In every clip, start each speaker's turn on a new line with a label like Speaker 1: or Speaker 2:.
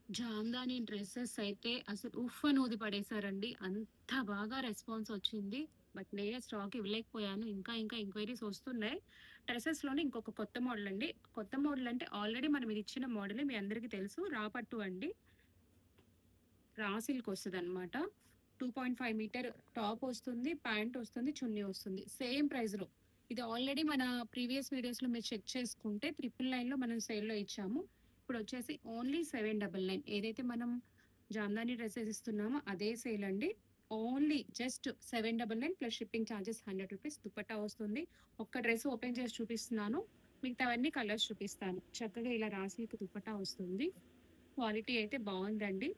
Speaker 1: Jamdani dresses అయితే అసలు ఉఫ్ అని ఊది పడేశారండి. అంత బాగా రెస్పాన్స్ వచ్చింది. బట్ నేనే స్టాక్ ఇవ్వలేకపోయాను. ఇంకా ఎంక్వైరీస్ వస్తున్నాయి. డ్రెసెస్‌లోనే ఇంకొక కొత్త మోడల్ అండి. కొత్త మోడల్ అంటే ఆల్రెడీ మనం ఇది ఇచ్చిన మోడలే మీ అందరికీ తెలుసు. రా పట్టు అండి. రా సిల్క్ వస్తదనమాట. 2.5 మీటర్ టాప్ వస్తుంది. ప్యాంట్ వస్తుంది. చున్నీ వస్తుంది. సేమ్ ప్రైస్‌లో. ఇది ఆల్రెడీ మన ప్రీవియస్ వీడియోస్‌లో మీరు చెక్ చేసుకుంటే 999లో మనం సేల్‌లో ఇచ్చాము. ఇప్పుడొచ్చేసి ఓన్లీ 799 ఏదైతే మనం జామ్దాని డ్రెసెస్ ఇస్తున్నామో అదే సేల్ అండి. Only just 799 plus shipping charges రూ. 100 దుపట్టా వస్తుంది. ఒక్క డ్రెస్ ఓపెన్ చేసి చూపిస్తున్నాను. మిగతావన్నీ కలర్స్ చూపిస్తాను. చక్కగా ఇలా రా సిల్క్ దుపట్టా వస్తుంది. క్వాలిటీ అయితే బావుందండి.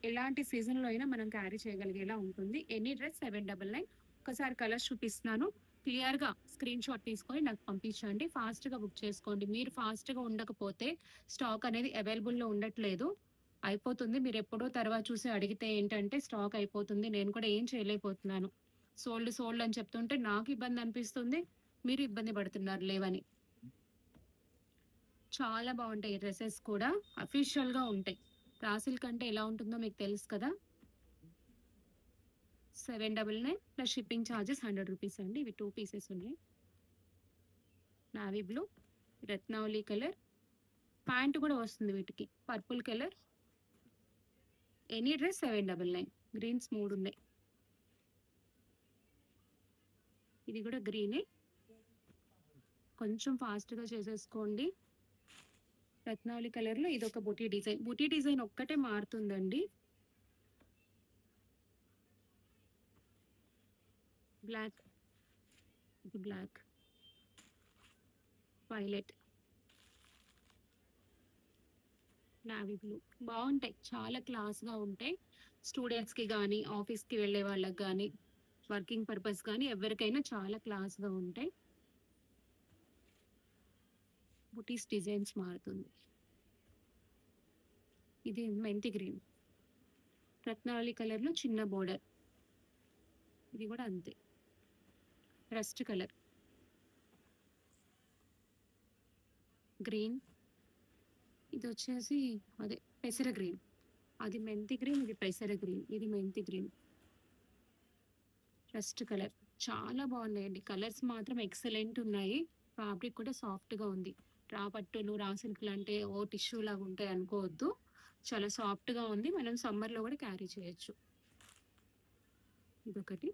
Speaker 1: ఎలాంటి సీజన్‌లో అయినా మనం క్యారీ చేయగలిగేలా ఉంటుంది. ఎనీ డ్రెస్ 799 ఒక్కసారి కలర్స్ చూపిస్తున్నాను. క్లియర్‌గా స్క్రీన్ షాట్ తీసుకొని నాకు పంపించండి. ఫాస్ట్‌గా బుక్ చేసుకోండి. మీరు ఫాస్ట్‌గా ఉండకపోతే స్టాక్ అనేది అవైలబుల్‌లో ఉండట్లేదు. అయిపోతుంది. మీరెప్పుడో తర్వాత చూసి అడిగితే ఏంటంటే స్టాక్ అయిపోతుంది. నేను కూడా ఏం చేయలేకపోతున్నాను. సోల్డ్, సోల్డ్ అని చెప్తుంటే నాకు ఇబ్బంది అనిపిస్తుంది. మీరు ఇబ్బంది పడుతున్నారు లేవని. చాలా బావుంటాయి డ్రెసెస్ కూడా. అఫీషియల్‌గా ఉంటాయి. రా సిల్క్ అంటే ఎలా ఉంటుందో మీకు తెలుసు కదా! 799 ప్లస్ షిప్పింగ్ చార్జెస్ రూ. 100 అండి. ఇవి 2 పీసెస్ ఉన్నాయి. నావీ బ్లూ, రత్నావళి కలర్, ప్యాంట్ కూడా వస్తుంది వీటికి. Purple colour, any dress 799. Greens 3 ఉన్నాయి. ఇది కూడా గ్రీనే. కొంచెం ఫాస్ట్‌గా చేసేసుకోండి. రత్నావళి కలర్‌లో ఇదొక బుటీ డిజైన్. బుటీ డిజైన్ ఒక్కటే మారుతుందండి. బ్లాక్, ఇది బ్లాక్, వైలెట్, నావీ బ్లూ బావుంటాయి. చాలా క్లాస్‌గా ఉంటాయి. స్టూడెంట్స్‌కి గానీ, ఆఫీస్‌కి వెళ్ళే వాళ్ళకి గానీ, వర్కింగ్ పర్పస్ గానీ ఎవరికైనా చాలా క్లాస్‌గా ఉంటాయి. బుటీస్ డిజైన్స్ మారుతుంది. ఇది మెంతి గ్రీన్. రత్నావళి కలర్‌లో చిన్న బోర్డర్. ఇది గూడా అంతే. రస్ట్ కలర్, గ్రీన్, ఇదొచ్చేసి అదే పెసర గ్రీన్. అది మెంతి గ్రీన్, ఇది పెసర గ్రీన్, ఇది మెంతి గ్రీన్. Rust colour. చాలా బావున్నాయండి. కలర్స్ మాత్రం ఎక్సలెంట్ ఉన్నాయి. ఫ్యాబ్రిక్ కూడా సాఫ్ట్‌గా ఉంది. రా పట్టులు, రా సిల్క్‌లంటే ఓ టిష్యూ లాగా ఉంటాయి అనుకోవద్దు. చాలా సాఫ్ట్‌గా ఉంది. మనం సమ్మర్‌లో గూడా క్యారీ చేయొచ్చు. ఇదొకటి,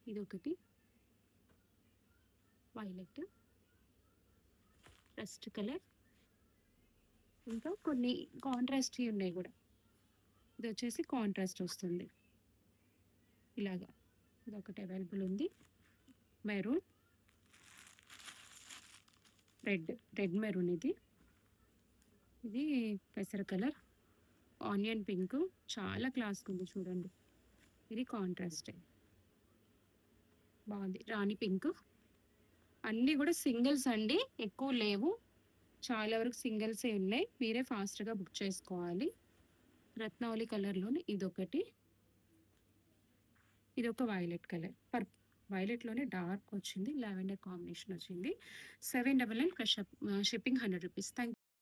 Speaker 1: ఇదొకటి వైలెట్, రస్ట్ కలర్, ఇంకా కొన్ని కాంట్రాస్ట్‌వి ఉన్నాయి గూడా. ఇదొచ్చేసి కాంట్రాస్ట్ వస్తుంది. ఇలాగా. ఇదొకటి అవైలబుల్ ఉంది. మెరూన్, రెడ్, రెడ్ మెరూన్ ఇది. ఇది పెసర కలర్, ఆనియన్ పింకు చాలా క్లాస్‌గుంది చూడండి. ఇది కాంట్రాస్టే. బావుంది. రాణి పింకు. అన్నీ గూడా సింగిల్స్ అండి. ఎక్కువ లేవు. చాలా వరకు సింగిల్సే ఉన్నాయి. మీరే ఫాస్ట్‌గా బుక్ చేసుకోవాలి. రత్నావళి కలర్‌లోనే ఇదొకటి. ఇదొక వైలెట్ కలర్. వైలెట్‌లోనే డార్క్ వచ్చింది. లావెండర్ కాంబినేషన్ వచ్చింది. 799 ప్లస్ షిప్పింగ్ రూ. 100. థాంక్